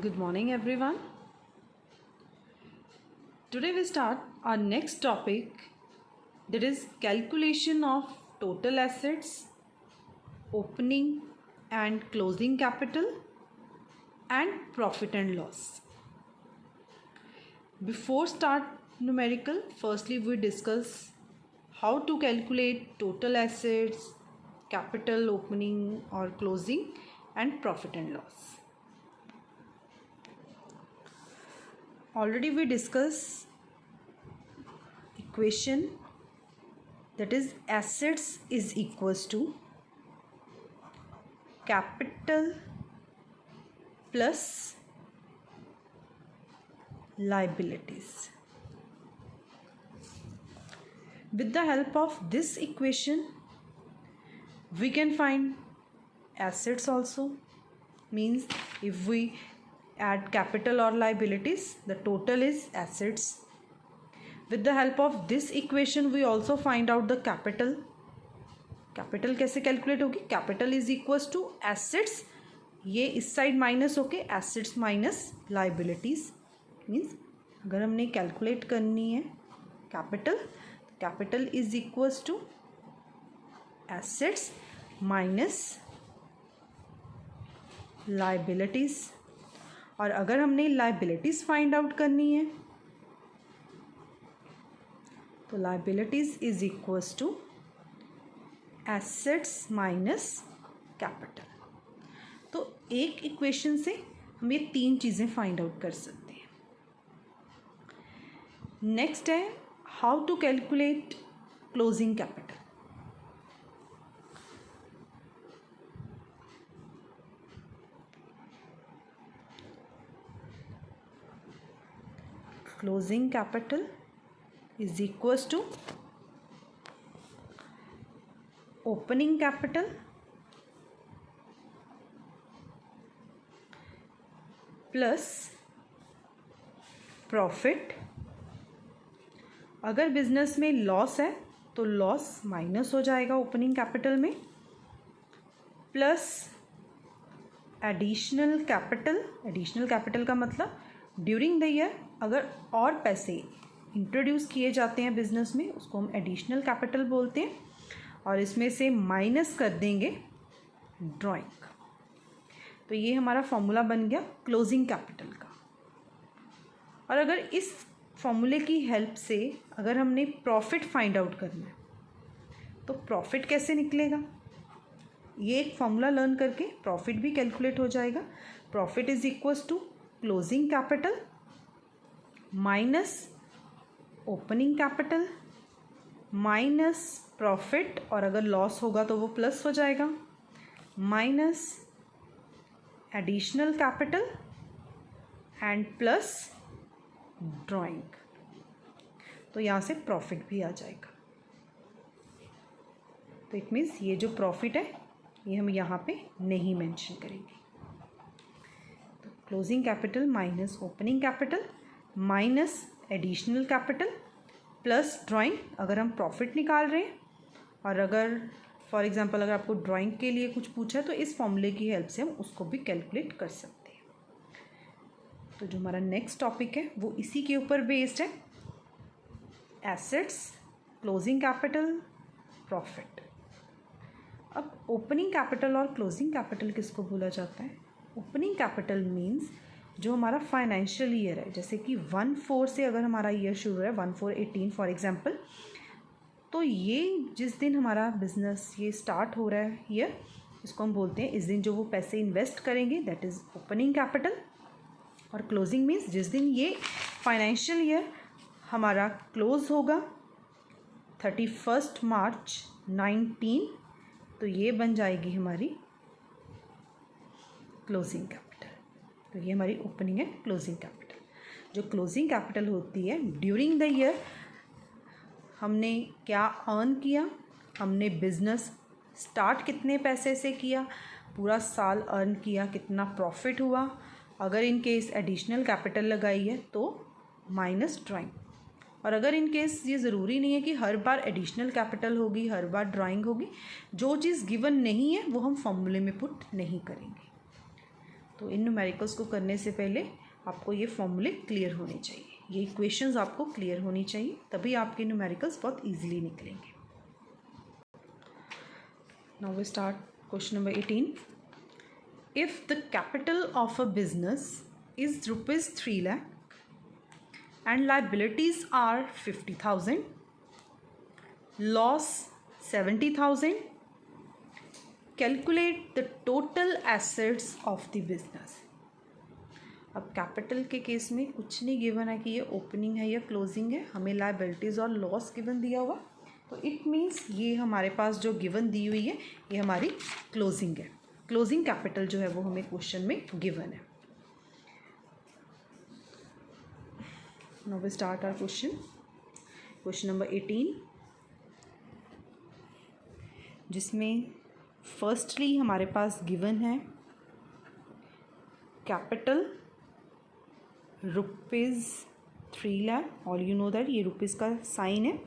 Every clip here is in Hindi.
Good morning, everyone. Today we start our next topic, that is calculation of total assets, opening and closing capital, and profit and loss. Before start numerical, firstly we discuss how to calculate total assets, capital, opening or closing, and profit and loss. Already we discussed equation, that is assets is equals to capital plus liabilities. With the help of this equation we can find assets also. Means if we add capital or liabilities, the total is assets. With the help of this equation we also find out the capital. Capital कैसे कैलकुलेट होगी? Capital is equals to assets, ये इस साइड माइनस होके एसेट्स माइनस लाइबिलिटीज. मीन्स अगर हमने कैलकुलेट करनी है capital, capital is equals to assets minus liabilities. और अगर हमने लाइबिलिटीज फाइंड आउट करनी है तो liabilities is equals to assets minus capital. तो एक इक्वेशन से हम ये तीन चीज़ें फाइंड आउट कर सकते हैं. नेक्स्ट है how to calculate closing capital. Closing capital is equals to opening capital plus profit. अगर बिजनेस में लॉस है तो लॉस माइनस हो जाएगा ओपनिंग कैपिटल में, plus additional capital. Additional capital का मतलब ड्यूरिंग द ईयर अगर और पैसे इंट्रोड्यूस किए जाते हैं बिजनेस में उसको हम एडिशनल कैपिटल बोलते हैं. और इसमें से माइनस कर देंगे ड्राइंग. तो ये हमारा फॉर्मूला बन गया क्लोजिंग कैपिटल का. और अगर इस फॉर्मूले की हेल्प से अगर हमने प्रॉफिट फाइंड आउट करना है तो प्रॉफिट कैसे निकलेगा, ये एक फॉर्मूला लर्न करके प्रॉफिट भी कैलकुलेट हो जाएगा. Profit is equals to closing capital minus opening capital minus profit, और अगर लॉस होगा तो वो प्लस हो जाएगा, minus additional capital and plus drawing. तो यहाँ से प्रॉफिट भी आ जाएगा. तो इट मीन्स ये जो प्रॉफिट है ये हम यहाँ पे नहीं मेंशन करेंगे. तो closing capital minus opening capital minus additional capital plus drawing अगर हम प्रॉफिट निकाल रहे हैं. और अगर फॉर एग्जांपल अगर आपको ड्राइंग के लिए कुछ पूछा है तो इस फॉर्मूले की हेल्प से हम उसको भी कैलकुलेट कर सकते हैं. तो जो हमारा नेक्स्ट टॉपिक है वो इसी के ऊपर बेस्ड है, एसेट्स, क्लोजिंग कैपिटल, प्रॉफिट. अब ओपनिंग कैपिटल और क्लोजिंग कैपिटल किसको बोला जाता है? ओपनिंग कैपिटल मीन्स जो हमारा फाइनेंशियल ईयर है, जैसे कि 1/4 से अगर हमारा ईयर शुरू है 1/4/18 फॉर एग्जांपल, तो ये जिस दिन हमारा बिजनेस ये स्टार्ट हो रहा है ईयर, इसको हम बोलते हैं इस दिन जो वो पैसे इन्वेस्ट करेंगे दैट इज़ ओपनिंग कैपिटल. और क्लोजिंग मीन्स जिस दिन ये फाइनेंशियल ईयर हमारा क्लोज होगा 31 मार्च 19, तो ये बन जाएगी हमारी क्लोजिंग कैपिटल. तो ये हमारी ओपनिंग है क्लोजिंग कैपिटल. जो क्लोजिंग कैपिटल होती है ड्यूरिंग द ईयर हमने क्या अर्न किया, हमने बिजनेस स्टार्ट कितने पैसे से किया, पूरा साल अर्न किया, कितना प्रॉफिट हुआ. अगर इन केस एडिशनल कैपिटल लगाई है तो माइनस ड्राइंग. और अगर इन केस ये ज़रूरी नहीं है कि हर बार एडिशनल कैपिटल होगी, हर बार ड्राइंग होगी. जो चीज़ गिवन नहीं है वो हम फॉर्मूले में पुट नहीं करेंगे. तो इन न्यूमेरिकल्स को करने से पहले आपको ये फॉर्मूले क्लियर होने चाहिए, ये इक्वेशंस आपको क्लियर होनी चाहिए, तभी आपके न्यूमेरिकल्स बहुत ईजिली निकलेंगे। Now we start question number 18। If the capital of a business is ₹3 lakh and liabilities are 50,000, loss 70,000, calculate the total assets of the business। अब कैपिटल के केस में कुछ नहीं गिवन है कि ये ओपनिंग है या क्लोजिंग है, हमें लायबिलिटीज़ और लॉस गिवन दिया हुआ, तो इट मीन्स ये हमारे पास जो गिवन दी हुई है ये हमारी क्लोजिंग है। क्लोजिंग कैपिटल जो है वो हमें क्वेश्चन में गिवन है। Now we start our question number 18, जिसमें फर्स्टली हमारे पास गिवन है कैपिटल ₹3 lakh, और यू नो दैट ये रुपीज़ का साइन है।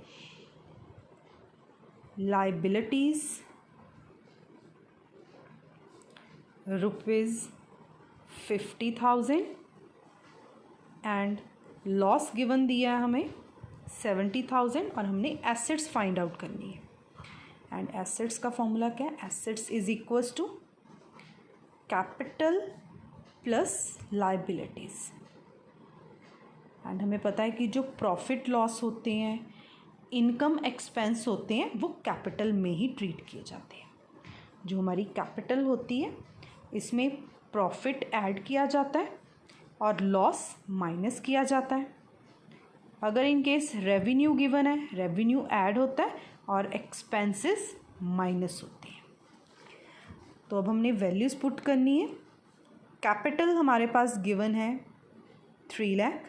लाइबिलिटीज़ ₹50,000 एंड लॉस गिवन दिया है हमें 70,000, और हमने एसेट्स फाइंड आउट करनी है। एंड एसेट्स का फॉर्मूला क्या है? Assets is equals to capital plus liabilities. And हमें पता है कि जो प्रॉफिट लॉस होते हैं, इनकम एक्सपेंस होते हैं, वो कैपिटल में ही ट्रीट किए जाते हैं। जो हमारी कैपिटल होती है इसमें प्रॉफिट ऐड किया जाता है और लॉस माइनस किया जाता है। अगर इन केस रेवेन्यू गिवन है, रेवेन्यू ऐड होता है और एक्सपेंसेस माइनस होते हैं। तो अब हमने वैल्यूज़ पुट करनी है। कैपिटल हमारे पास गिवन है 3 लाख,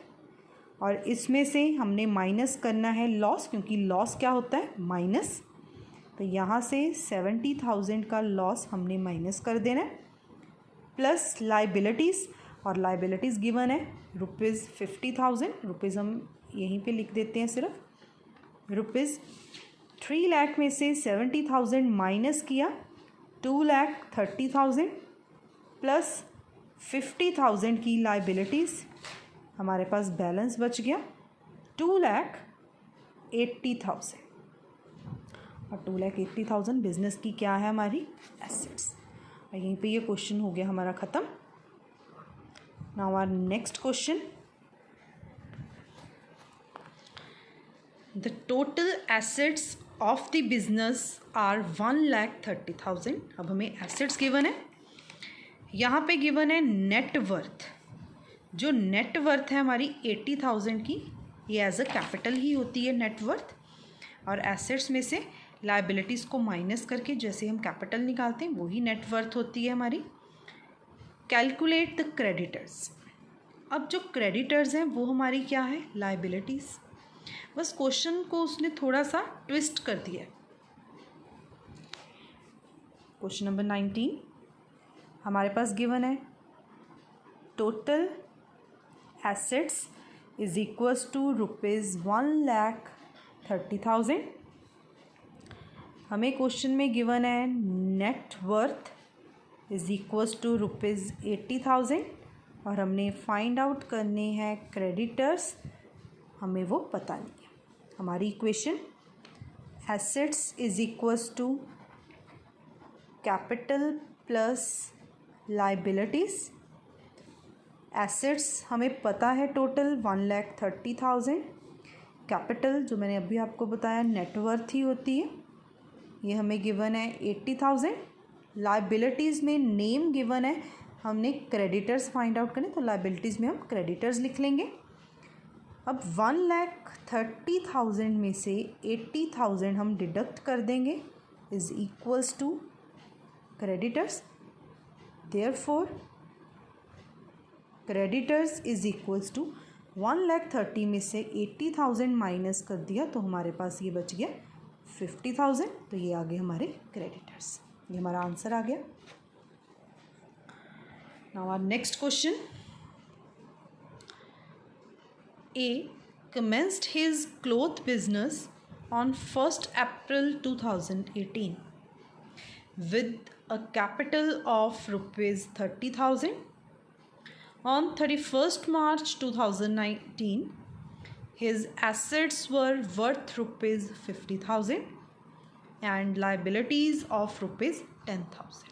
और इसमें से हमने माइनस करना है लॉस, क्योंकि लॉस क्या होता है? माइनस। तो यहाँ से 70,000 का लॉस हमने माइनस कर देना है, प्लस लाइबिलिटीज़, और लाइबिलिटीज़ गिवन है ₹50,000। रुपीज़ हम यहीं पे लिख देते हैं सिर्फ। ₹3 लाख में से 70,000 माइनस किया, 2,30,000 प्लस 50,000 की लाइबिलिटीज़, हमारे पास बैलेंस बच गया 2,80,000। और 2,80,000 बिजनेस की क्या है? हमारी एसेट्स। और यहीं पे ये क्वेश्चन हो गया हमारा ख़त्म। Now our next question, the total assets of the business are 1,30,000। अब हमें एसेट्स गिवन है, यहाँ पे गिवन है नेट वर्थ। जो नेट वर्थ है हमारी 80,000 की, ये एज अ कैपिटल ही होती है नेट वर्थ। और एसेट्स में से लाइबिलिटीज़ को माइनस करके जैसे हम कैपिटल निकालते हैं वही नेट वर्थ होती है हमारी। Calculate the creditors. अब जो क्रेडिटर्स हैं वो हमारी क्या है? लाइबिलिटीज़। बस क्वेश्चन को उसने थोड़ा सा ट्विस्ट कर दिया है। क्वेश्चन नंबर 19 हमारे पास गिवन है total assets is equals to ₹1,30,000। हमें क्वेश्चन में गिवन है net worth is equals to ₹80,000, और हमने फाइंड आउट करने हैं क्रेडिटर्स, हमें वो पता नहीं है। हमारी equation assets is equals to capital plus liabilities. Assets हमें पता है टोटल 1,30,000, कैपिटल जो मैंने अभी आपको बताया नेटवर्थ ही होती है, ये हमें गिवन है 80,000। लाइबिलिटीज़ में नेम गिवन है, हमने क्रेडिटर्स फाइंड आउट करने, तो लाइबिलिटीज़ में हम क्रेडिटर्स लिख लेंगे। अब 1,30,000 में से 80,000 हम डिडक्ट कर देंगे, is equals to creditors. Therefore creditors is equals to 1,30,000 में से 80,000 माइनस कर दिया तो हमारे पास ये बच गया 50,000। तो ये आ गए हमारे क्रेडिटर्स, ये हमारा आंसर आ गया। Now our next question, A commenced his cloth business on 1st April 2018 with a capital of ₹30,000 On 31st March 2019, his assets were worth rupees 50,000 and liabilities of rupees 10,000.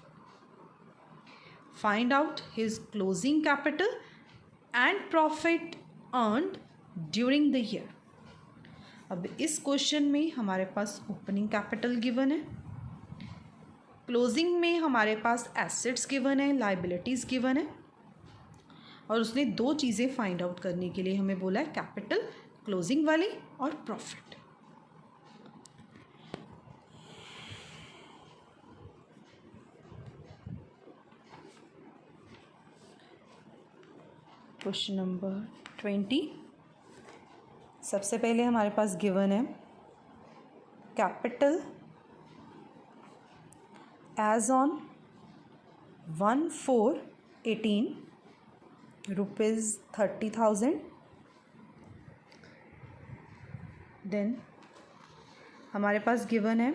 Find out his closing capital and profit earned during the year. अब इस क्वेश्चन में हमारे पास ओपनिंग कैपिटल गिवन है, क्लोजिंग में हमारे पास एसेट्स गिवन है, लाइबिलिटीज़ गिवन है, और उसने दो चीज़ें फाइंड आउट करने के लिए हमें बोला है, कैपिटल क्लोजिंग वाली और प्रॉफिट। Question number 20। सबसे पहले हमारे पास गिवन है capital as on 1/4/18 rupees 30,000। Then हमारे पास गिवन है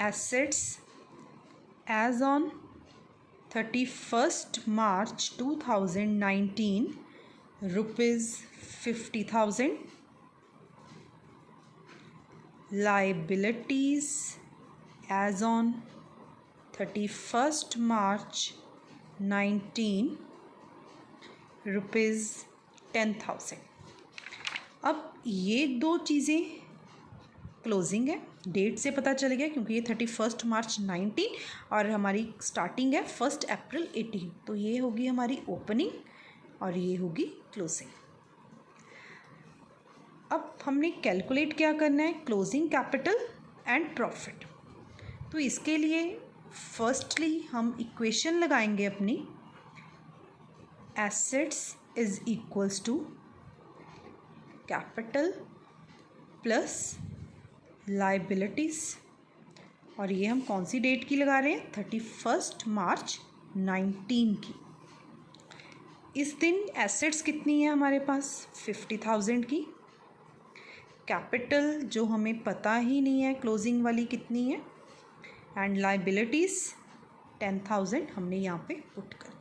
assets as on 31st March 2019 rupees 50,000। liabilities as on 31st March 19 rupees 10,000। अब ये दो चीज़ें क्लोजिंग है, डेट से पता चल गया क्योंकि ये 31st March 19 और हमारी स्टार्टिंग है 1 April 18, तो ये होगी हमारी ओपनिंग और ये होगी क्लोजिंग। अब हमने कैलकुलेट क्या करना है, क्लोजिंग कैपिटल एंड प्रॉफिट। तो इसके लिए फर्स्टली हम इक्वेशन लगाएंगे अपनी, assets is equals to capital plus liabilities, और ये हम कौन सी डेट की लगा रहे हैं, 31st March 19 की। इस दिन एसेट्स कितनी है हमारे पास, 50,000 की। कैपिटल जो हमें पता ही नहीं है क्लोजिंग वाली कितनी है, एंड लाइबिलिटीज़ 10,000 हमने यहाँ पे पुट कर दिया।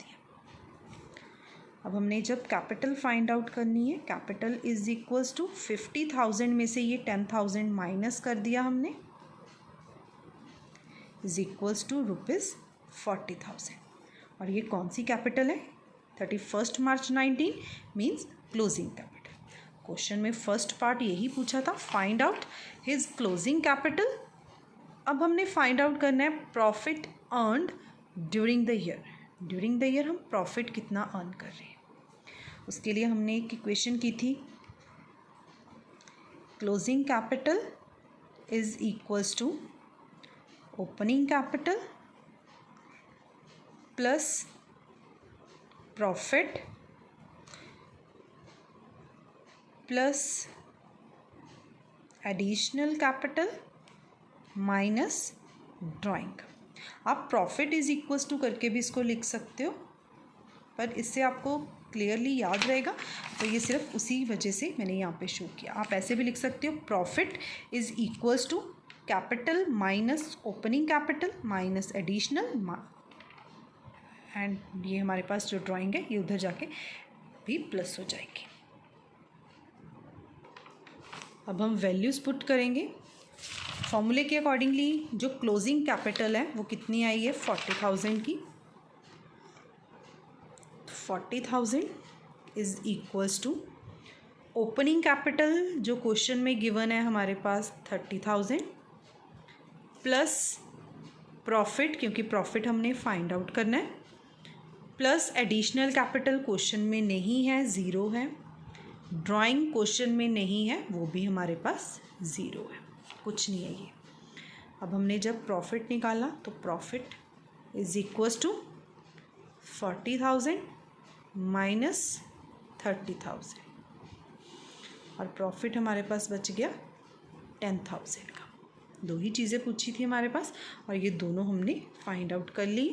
अब हमने जब कैपिटल फाइंड आउट करनी है, कैपिटल इज इक्वल्स टू 50,000 में से ये 10,000 माइनस कर दिया हमने, इज इक्वल्स टू रुपीज़ 40,000। और ये कौन सी कैपिटल है, 31st March 19 means closing capital. Question में फर्स्ट पार्ट यही पूछा था, find out his closing capital. अब हमने फाइंड आउट करना है profit earned during the year. During the year हम प्रॉफिट कितना अर्न कर रहे हैं, उसके लिए हमने एक इक्वेशन की थी, closing capital is equals to opening capital plus profit plus additional capital minus drawing. आप प्रॉफिट इज इक्वल्स टू करके भी इसको लिख सकते हो, पर इससे आपको क्लियरली याद रहेगा, तो ये सिर्फ उसी वजह से मैंने यहाँ पे शो किया। आप ऐसे भी लिख सकते हो, profit is equals to capital minus opening capital minus additional, and ये हमारे पास जो ड्राइंग है ये उधर जाके भी प्लस हो जाएगी। अब हम वैल्यूज़ पुट करेंगे फॉर्मूले के अकॉर्डिंगली। जो क्लोजिंग कैपिटल है वो कितनी आई है, 40,000 की। 40,000 is equals to opening capital जो क्वेश्चन में गिवन है हमारे पास 30,000 प्लस प्रॉफिट, क्योंकि प्रॉफिट हमने फाइंड आउट करना है, प्लस एडिशनल कैपिटल क्वेश्चन में नहीं है, ज़ीरो है। ड्राइंग क्वेश्चन में नहीं है, वो भी हमारे पास ज़ीरो है, कुछ नहीं है ये। अब हमने जब प्रॉफिट निकाला तो profit is equals to 40,000 minus 30,000, और प्रॉफिट हमारे पास बच गया 10,000 का। दो ही चीज़ें पूछी थी हमारे पास और ये दोनों हमने फाइंड आउट कर ली,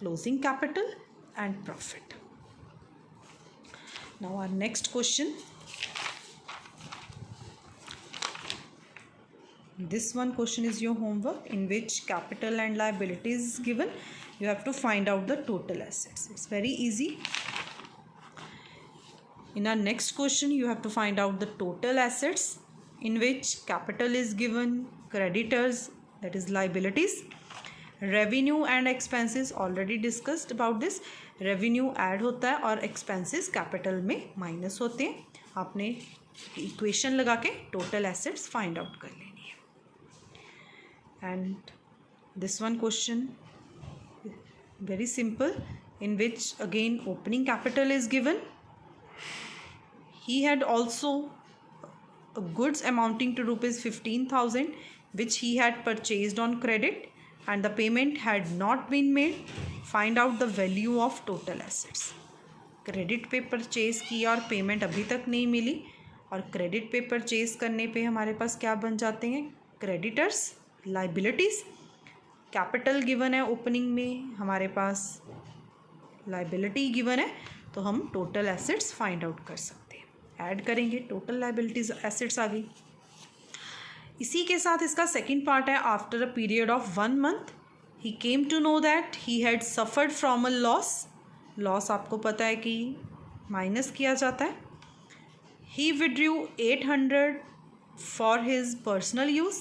closing capital and profit. Now our next question, This one question is your homework, in which capital and liabilities is given. You have to find out the total assets. It's very easy. In our next question, you have to find out the total assets, in which capital is given, creditors, that is liabilities, revenue and expenses. Already discussed about this. Revenue add होता है और expenses capital में minus होते हैं. आपने equation लगा के total assets find out कर लेनी है. And this one question very simple, in which again opening capital is given. He had also goods amounting to rupees 15,000 which he had purchased on credit and the payment had not been made. Find out the value of total assets. Credit पे परचेज़ किया और पेमेंट अभी तक नहीं मिली, और क्रेडिट पे परचेज़ करने पे हमारे पास क्या बन जाते हैं, क्रेडिटर्स, लाइबिलिटीज़. कैपिटल गिवन है ओपनिंग में, हमारे पास लाइबिलिटी गिवन है, तो हम टोटल एसेट्स फाइंड आउट कर सकते हैं. ऐड करेंगे, टोटल लाइबिलिटीज़ एसेट्स आ गई. इसी के साथ इसका सेकंड पार्ट है. After a period of 1 month he came to know that he had suffered from a loss. Loss आपको पता है कि माइनस किया जाता है. He withdrew 800 for his personal use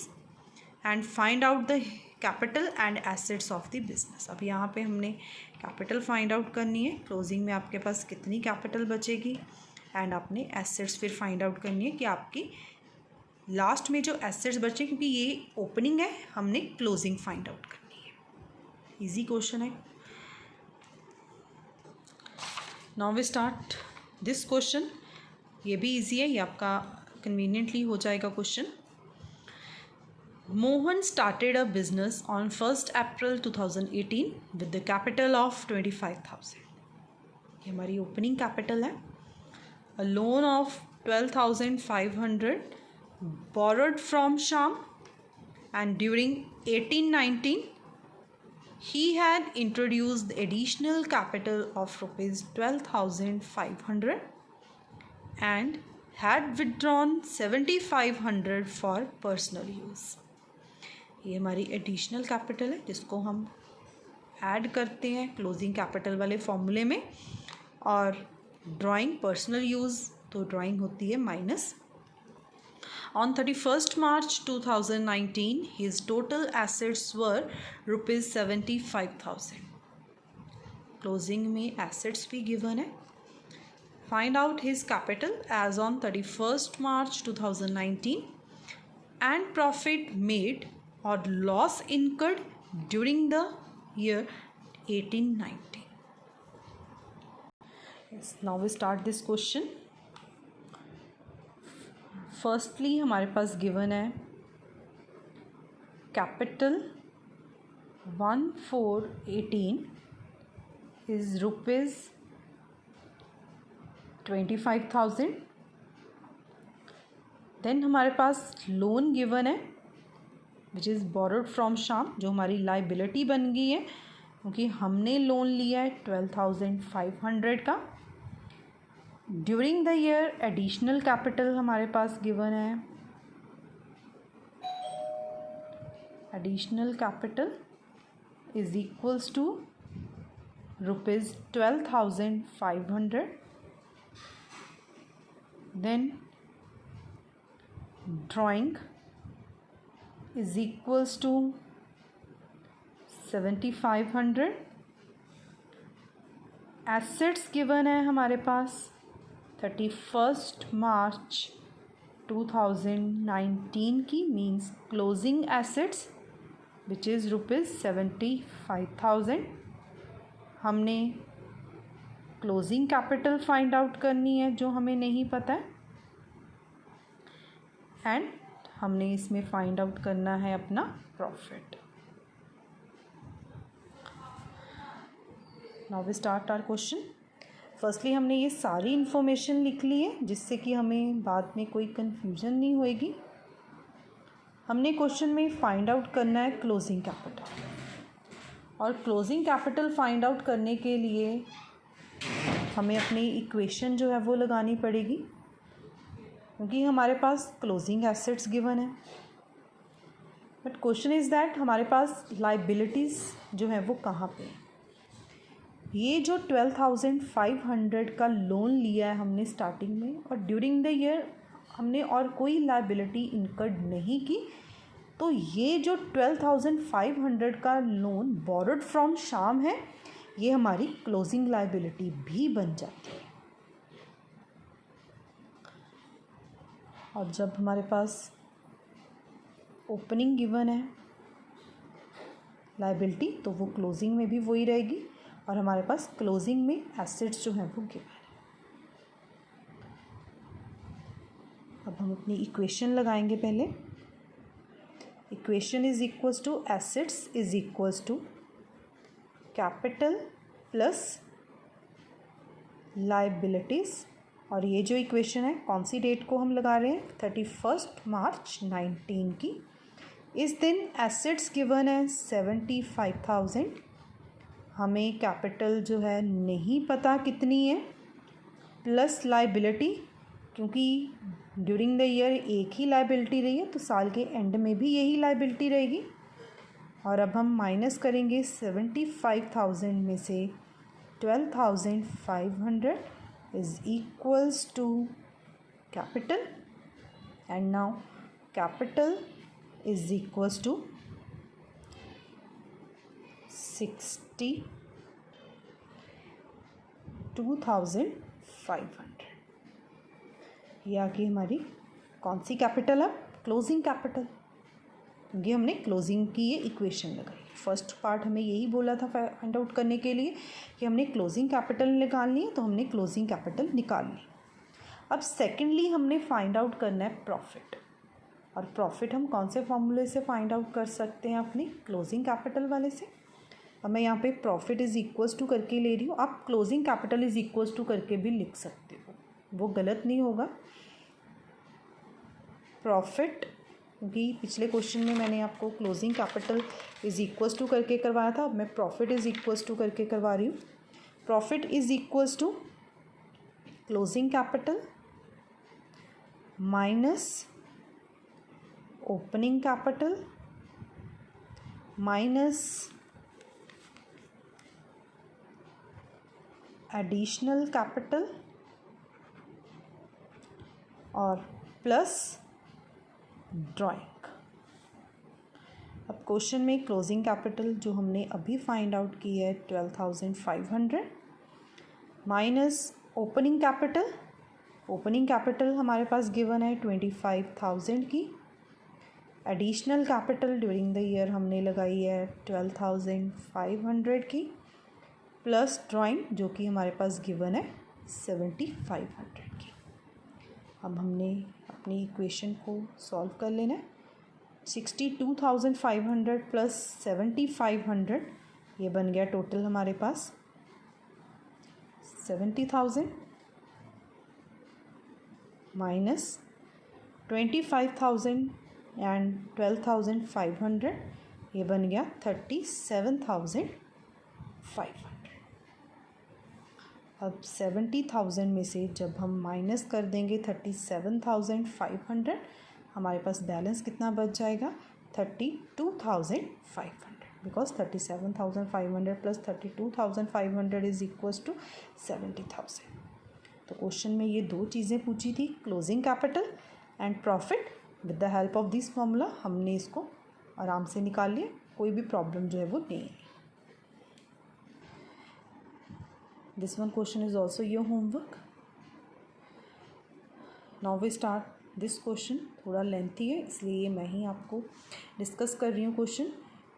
and find out the capital and assets of the business. अब यहाँ पे हमने कैपिटल फाइंड आउट करनी है. क्लोजिंग में आपके पास कितनी कैपिटल बचेगी, एंड आपने एसेट्स फिर फाइंड आउट करनी है कि आपकी लास्ट में जो एसेट्स बचे, क्योंकि ये ओपनिंग है, हमने क्लोजिंग फाइंड आउट करनी है. इजी क्वेश्चन है. Now we start this question. ये भी इजी है, ये आपका कन्वीनियंटली हो जाएगा question. Mohan started a business on 1st April 2018 with the capital of 25,000. ये हमारी ओपनिंग कैपिटल है. A loan of 12,500 borrowed from Shyam, and during 1819 he had introduced the additional capital of rupees 12,500 and had withdrawn 7,500 for personal use. ये हमारी एडिशनल कैपिटल है जिसको हम ऐड करते हैं क्लोजिंग कैपिटल वाले फॉर्मूले में, और ड्राइंग पर्सनल यूज़, तो ड्राइंग होती है minus. On 31st March 2019, his total assets were rupees 75,000. Closing में assets भी given है. Find out his capital as on 31st March 2019 and profit made or loss incurred during the year 1819. Yes, now we start this question. Firstly हमारे पास गिवन है कैपिटल 1418 इज़ रुपीज़ 25,000. देन हमारे पास लोन गिवन है which is borrowed from Shyam, जो हमारी लाइबिलिटी बन गई है क्योंकि हमने लोन लिया है 12,500 का. During the year additional capital हमारे पास गिवन है. Additional capital is equals to rupees 12,500. Then drawing is equals to 7,500. Assets given है हमारे पास 31st March 2019 की, means closing assets which is rupees 75,000. हमने क्लोजिंग कैपिटल फाइंड आउट करनी है जो हमें नहीं पता है, एंड हमने इसमें फाइंड आउट करना है अपना profit. Now we start our question. Firstly हमने ये सारी इन्फॉर्मेशन लिख ली है जिससे कि हमें बाद में कोई कन्फ्यूजन नहीं होएगी. हमने क्वेश्चन में फाइंड आउट करना है क्लोजिंग कैपिटल, और क्लोजिंग कैपिटल फाइंड आउट करने के लिए हमें अपनी इक्वेशन जो है वो लगानी पड़ेगी, क्योंकि हमारे पास क्लोजिंग एसेट्स गिवन है. बट क्वेश्चन इज़ दैट हमारे पास लाइबिलिटीज़ जो है वो कहाँ पे हैं। ये जो 12,500 का लोन लिया है हमने स्टार्टिंग में, और ड्यूरिंग द ईयर हमने और कोई लाइबिलिटी इनकर्ड नहीं की, तो ये जो 12,500 का लोन बोरोड फ्रॉम श्याम है, ये हमारी क्लोजिंग लाइबिलिटी भी बन जाती है। और जब हमारे पास ओपनिंग गिवन है लाइबिलिटी, तो वो क्लोजिंग में भी वही रहेगी, और हमारे पास क्लोजिंग में एसेट्स जो हैं वो गिवन है। अब हम अपनी इक्वेशन लगाएंगे। पहले equation is equals to assets is equals to capital plus liabilities, और ये जो इक्वेशन है कौन सी डेट को हम लगा रहे हैं, 31 मार्च 19 की। इस दिन एसेट्स गिवन है 75,000, हमें कैपिटल जो है नहीं पता कितनी है, प्लस लाइबिलिटी, क्योंकि ड्यूरिंग द ईयर एक ही लाइबिलिटी रही है तो साल के एंड में भी यही लाइबिलिटी रहेगी। और अब हम माइनस करेंगे 75,000 में से 12,500 is equals to capital, and now capital is equals to 62,500। ये आ गई हमारी कौन सी कैपिटल है, क्लोजिंग कैपिटल, क्योंकि हमने क्लोजिंग की ये इक्वेशन लगाई। फर्स्ट पार्ट हमें यही बोला था फाइंड आउट करने के लिए कि हमने क्लोजिंग कैपिटल निकालनी है, तो हमने क्लोजिंग कैपिटल निकाल ली। अब सेकेंडली हमने फाइंड आउट करना है प्रॉफिट, और प्रॉफिट हम कौन से फॉर्मूले से फाइंड आउट कर सकते हैं, अपनी क्लोजिंग कैपिटल वाले से। अब मैं यहाँ पे प्रॉफिट इज़ इक्वल्स टू करके ले रही हूँ, आप closing capital is equals to करके भी लिख सकते हो, वो गलत नहीं होगा। प्रॉफिट, क्योंकि पिछले क्वेश्चन में मैंने आपको closing capital is equals to करके करवाया था, अब मैं प्रॉफिट इज़ इक्वल्स टू करके करवा रही हूँ। Profit is equals to closing capital minus opening capital minus additional capital और प्लस ड्राइंग। अब क्वेश्चन में क्लोजिंग कैपिटल जो हमने अभी फाइंड आउट की है 12,500 minus opening capital, opening capital हमारे पास गिवन है 25,000 की, additional capital during the year हमने लगाई है 12,500 की, प्लस ड्राइंग जो कि हमारे पास गिवन है 7,500 की। अब हमने अपनी इक्वेशन को सॉल्व कर लेना है। 62,500 प्लस 7,500, ये बन गया टोटल हमारे पास 70,000 माइनस 25,000 एंड 12,500, ये बन गया 37,500। अब 70,000 में से जब हम माइनस कर देंगे 37,500, हमारे पास बैलेंस कितना बच जाएगा, 32,500, because 37,500 plus 32,500 is equals to 70,000। तो क्वेश्चन में ये दो चीज़ें पूछी थी, closing capital and profit. With the help of this formula हमने इसको आराम से निकाल लिया, कोई भी प्रॉब्लम जो है वो नहीं है। This one question is also your homework. Now we start this question, थोड़ा लेंथी है इसलिए मैं ही आपको डिस्कस कर रही हूँ question.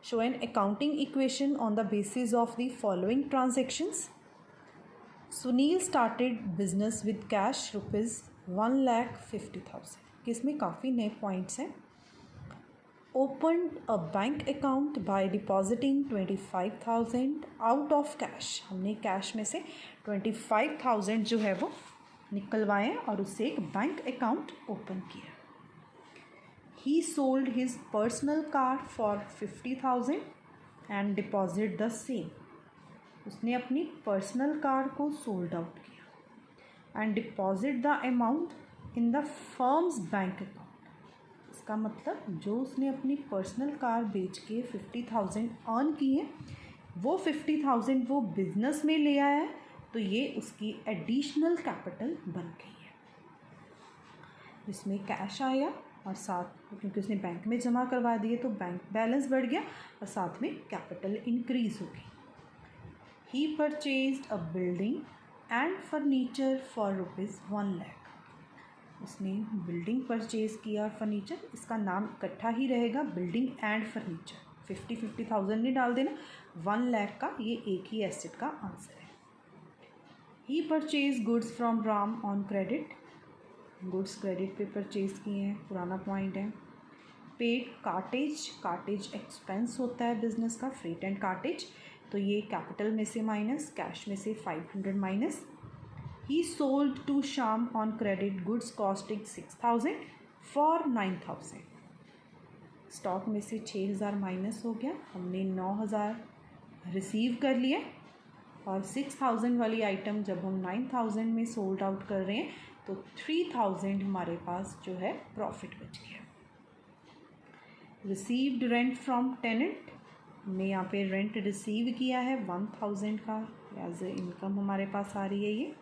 Show an accounting equation on the basis of the following transactions. Sunil started business with cash ₹1,50,000। इसमें काफ़ी नए पॉइंट्स हैं। Opened a bank account by depositing 25,000 out of cash. हमने कैश में से 25,000 जो है वो निकलवाए और उससे एक बैंक अकाउंट ओपन किया। ही sold his personal car for 50,000 and deposit the same. उसने अपनी पर्सनल कार को सोल्ड आउट किया and deposit the amount in the firms bank account. इसका मतलब जो उसने अपनी पर्सनल कार बेच के 50,000 अर्न की है, वो 50,000 वो बिज़नेस में ले आया है, तो ये उसकी एडिशनल कैपिटल बन गई है। इसमें कैश आया और साथ, क्योंकि उसने बैंक में जमा करवा दिए तो बैंक बैलेंस बढ़ गया और साथ में कैपिटल इंक्रीज़ हो गई। He purchased a building and furniture for ₹1 lakh. उसने बिल्डिंग परचेज़ किया और फर्नीचर, इसका नाम इकट्ठा ही रहेगा, बिल्डिंग एंड फर्नीचर। 50,000 नहीं डाल देना, 1 लाख का ये एक ही एसेट का आंसर है। He purchase goods from Ram on credit. Goods credit पे परचेज़ किए हैं, पुराना पॉइंट है। पेड कार्टेज, कार्टेज एक्सपेंस होता है बिजनेस का, फ्रेट एंड कार्टेज, तो ये कैपिटल में से माइनस, कैश में से 500 minus. He sold to Shyam on credit goods costing 6,000 for 9,000। Stock में से 6,000 माइनस हो गया, हमने 9,000 रिसीव कर लिए और 6,000 वाली आइटम जब हम 9,000 में सोल्ड आउट कर रहे हैं तो 3,000 हमारे पास जो है प्रॉफिट बच गया। रिसीव्ड रेंट फ्रॉम टेनेंट, हमने यहाँ पे रेंट रिसीव किया है 1,000 का एज ए इनकम हमारे पास आ रही है ये।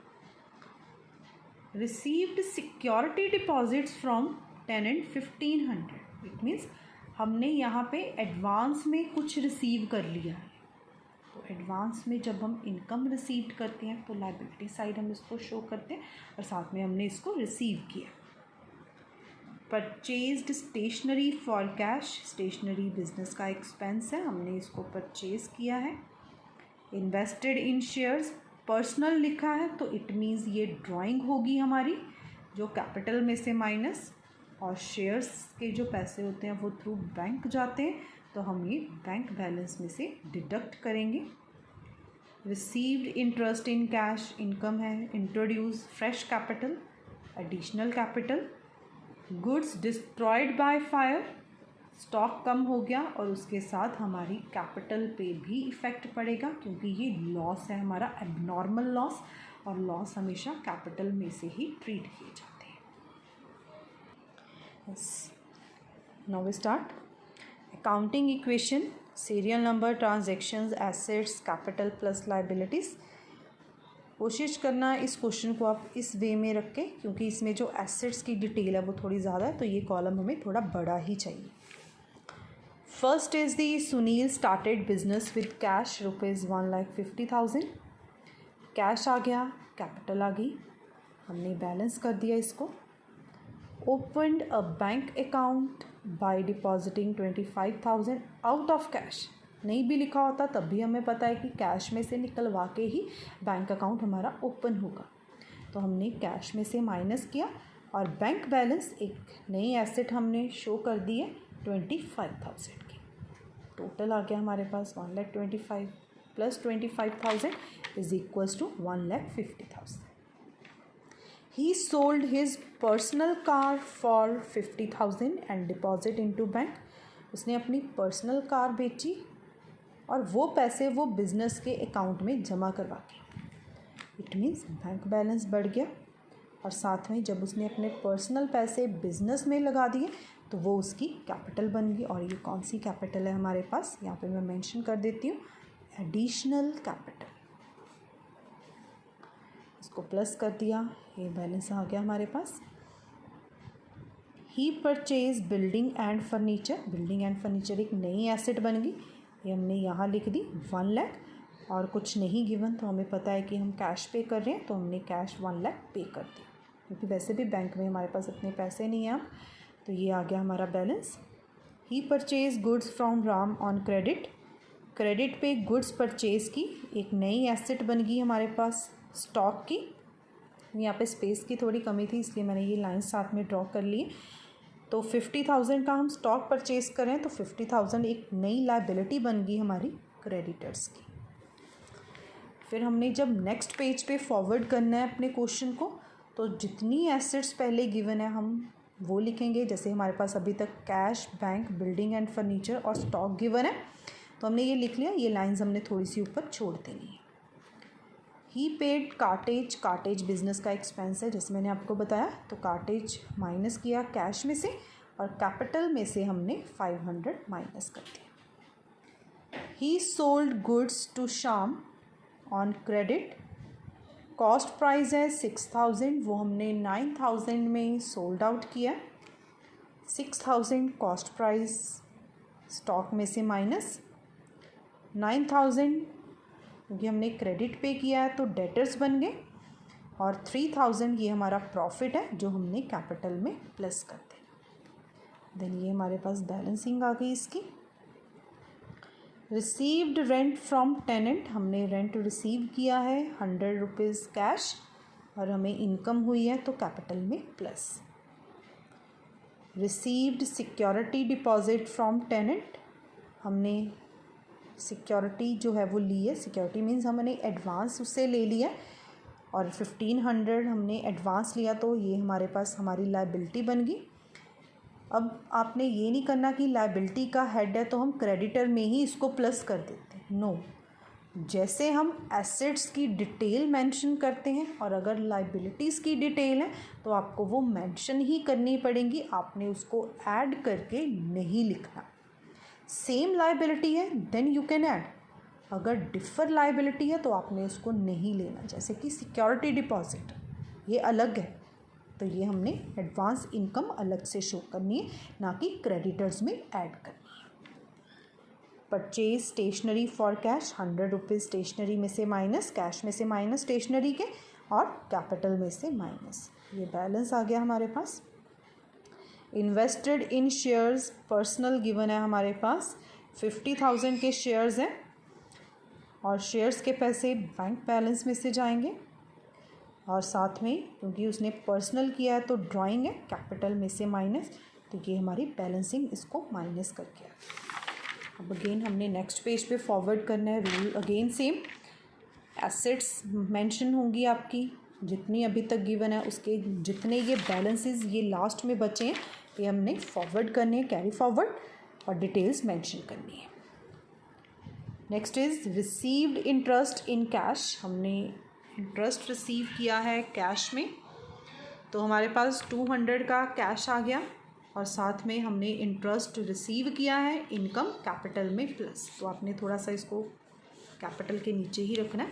Received security deposits from tenant 1,500, it means हमने यहाँ पे एडवांस में कुछ रिसीव कर लिया है। तो एडवांस में जब हम इनकम रिसीव करते हैं तो लायबिलिटी साइड हम इसको शो करते हैं और साथ में हमने इसको रिसीव किया। Purchased stationery for cash, stationery business का एक्सपेंस है, हमने इसको परचेज किया है। इन्वेस्टेड इन शेयर्स, पर्सनल लिखा है तो इट मीन्स ये ड्राइंग होगी हमारी, जो कैपिटल में से माइनस, और शेयर्स के जो पैसे होते हैं वो थ्रू बैंक जाते हैं तो हम ये बैंक बैलेंस में से डिडक्ट करेंगे। Received interest in cash, income है। Introduce fresh capital, additional capital. Goods destroyed by fire, stock कम हो गया और उसके साथ हमारी कैपिटल पे भी इफ़ेक्ट पड़ेगा क्योंकि ये लॉस है हमारा, एबनॉर्मल लॉस, और लॉस हमेशा कैपिटल में से ही ट्रीट किए जाते हैं। Yes, now we start accounting equation, serial number, transactions, assets, capital plus liabilities. कोशिश करना इस क्वेश्चन को आप इस वे में रख के, क्योंकि इसमें जो एसेट्स की डिटेल है वो थोड़ी ज़्यादा है तो ये कॉलम हमें थोड़ा बड़ा ही चाहिए। First is the Sunil started business with cash ₹1,50,000। Cash आ गया, कैपिटल आ गई, हमने बैलेंस कर दिया इसको। Opened a bank account by depositing 25,000 out of cash, नहीं भी लिखा होता तब भी हमें पता है कि कैश में से निकलवा के ही बैंक अकाउंट हमारा ओपन होगा, तो हमने कैश में से माइनस किया और बैंक बैलेंस एक नई एसेट हमने शो कर दी है 25,000 की। टोटल आ गया हमारे पास 1,25,000 plus 25,000 is equals to 1,50,000। He sold his personal car for 50,000 and deposit into bank. उसने अपनी पर्सनल कार बेची और वो पैसे वो बिज़नेस के अकाउंट में जमा करवा के, इट मीन्स बैंक बैलेंस बढ़ गया और साथ में जब उसने अपने पर्सनल पैसे बिज़नेस में लगा दिए तो वो उसकी कैपिटल बन गई। और ये कौन सी कैपिटल है हमारे पास, यहाँ पे मैं मेंशन कर देती हूँ, एडिशनल कैपिटल। इसको प्लस कर दिया, ये बैलेंस आ गया हमारे पास। He purchase building and furniture, building and furniture एक नई एसेट बन गई, ये हमने यहाँ लिख दी 1 लाख, और कुछ नहीं गिवन तो हमें पता है कि हम कैश पे कर रहे हैं तो हमने कैश 1 लाख पे कर दिया, क्योंकि वैसे भी बैंक में हमारे पास इतने पैसे नहीं हैं अब, तो ये आ गया हमारा balance. He purchase goods from Ram on credit, credit पे गुड्स परचेज़ की, एक नई एसेट बन गई हमारे पास स्टॉक की। यहाँ पे स्पेस की थोड़ी कमी थी इसलिए मैंने ये लाइन साथ में ड्रॉ कर ली। तो 50,000 का हम स्टॉक परचेज़ करें तो 50,000 एक नई लायबिलिटी बन गई हमारी क्रेडिटर्स की। फिर हमने जब नेक्स्ट पेज पे फॉरवर्ड करना है अपने क्वेश्चन को, तो जितनी एसेट्स पहले गिवन है हम वो लिखेंगे। जैसे हमारे पास अभी तक cash, bank, building and furniture और स्टॉक गिवन है तो हमने ये लिख लिया, ये लाइंस हमने थोड़ी सी ऊपर छोड़ देनी है। ही पेड कार्टेज, कार्टेज बिजनेस का एक्सपेंस है जैसे मैंने आपको बताया, तो कार्टेज माइनस किया कैश में से और कैपिटल में से हमने 500 माइनस कर दिया। He sold goods to Shyam on credit, cost price है 6000, वो हमने 9000 में सोल्ड आउट किया। 6000 कॉस्ट प्राइस स्टॉक में से माइनस 9000 क्योंकि हमने क्रेडिट पे किया है तो डेटर्स बन गए, और 3000 ये हमारा प्रॉफिट है जो हमने कैपिटल में प्लस कर देना। देन ये हमारे पास बैलेंसिंग आ गई इसकी। रिसीव्ड रेंट फ्रॉम टेनेंट, हमने रेंट रिसीव किया है 100 रुपीज़ कैश और हमें इनकम हुई है तो कैपिटल में plus. Received security deposit from tenant, हमने सिक्योरिटी जो है वो ली है, सिक्योरिटी मीन्स हमने एडवांस उससे ले लिया और 1500 हमने एडवांस लिया तो ये हमारे पास हमारी लायबिलिटी बन गई। अब आपने ये नहीं करना कि लायबिलिटी का हेड है तो हम क्रेडिटर में ही इसको प्लस कर देते हैं, नो। जैसे हम एसेट्स की डिटेल मेंशन करते हैं और अगर लायबिलिटीज़ की डिटेल है तो आपको वो मेंशन ही करनी पड़ेंगी, आपने उसको ऐड करके नहीं लिखना। सेम लायबिलिटी है देन यू कैन ऐड, अगर डिफर लायबिलिटी है तो आपने उसको नहीं लेना। जैसे कि सिक्योरिटी डिपॉजिट ये अलग है तो ये हमने एडवांस इनकम अलग से शो करनी है, ना कि क्रेडिटर्स में ऐड करनी है। Purchase stationery for cash, 100 rupees stationery में से माइनस, कैश में से माइनस स्टेशनरी के और कैपिटल में से माइनस, ये बैलेंस आ गया हमारे पास। Invested in shares personal given है हमारे पास 50,000 के शेयर्स हैं और शेयर्स के पैसे बैंक बैलेंस में से जाएंगे, और साथ में क्योंकि उसने पर्सनल किया है तो ड्राइंग है कैपिटल में से माइनस, तो ये हमारी बैलेंसिंग इसको माइनस करके आ। अब अगेन हमने नेक्स्ट पेज पे फॉरवर्ड करना है। Rule again same, assets mention होंगी आपकी जितनी अभी तक गिवन है, उसके जितने ये बैलेंसेस ये लास्ट में बचे हैं ये हमने फॉरवर्ड करने हैं, कैरी फॉरवर्ड, और डिटेल्स मेंशन करनी है। Next is received interest in cash, हमने इंटरेस्ट रिसीव किया है कैश में तो हमारे पास 200 का कैश आ गया और साथ में हमने इंटरेस्ट रिसीव किया है इनकम कैपिटल में प्लस, तो आपने थोड़ा सा इसको कैपिटल के नीचे ही रखना है।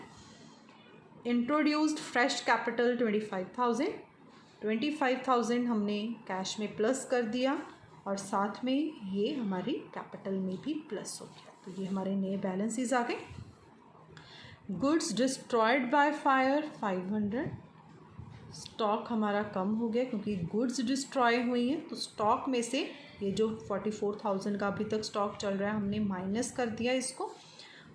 इंट्रोड्यूस्ड फ्रेश कैपिटल 25,000 हमने कैश में प्लस कर दिया और साथ में ये हमारी कैपिटल में भी प्लस हो गया, तो ये हमारे नए बैलेंसेस आ गए। Goods destroyed by fire 500, stock हमारा कम हो गया क्योंकि गुड्स डिस्ट्रॉय हुई हैं, तो स्टॉक में से ये जो 44,000 का अभी तक स्टॉक चल रहा है हमने माइनस कर दिया इसको,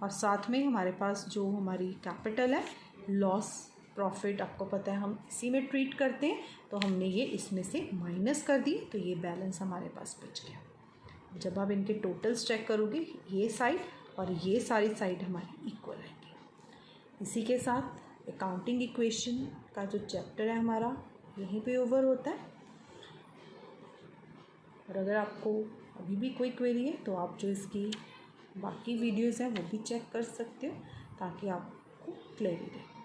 और साथ में हमारे पास जो हमारी कैपिटल है लॉस प्रॉफिट आपको पता है हम इसी में ट्रीट करते हैं, तो हमने ये इसमें से माइनस कर दी, तो ये बैलेंस हमारे पास बच गया। जब आप इनके टोटल्स चेक करोगे ये साइड और ये सारी साइड हमारी इक्वल रहेंगी। इसी के साथ अकाउंटिंग इक्वेशन का जो चैप्टर है हमारा यहीं पे ओवर होता है, और अगर आपको अभी भी कोई क्वेरी है तो आप जो इसकी बाकी वीडियोज़ हैं वो भी चेक कर सकते हो ताकि आपको क्लियरिटी रहे।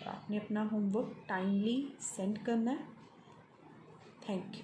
आपने अपना होमवर्क टाइमली सेंड करना है। Thank you.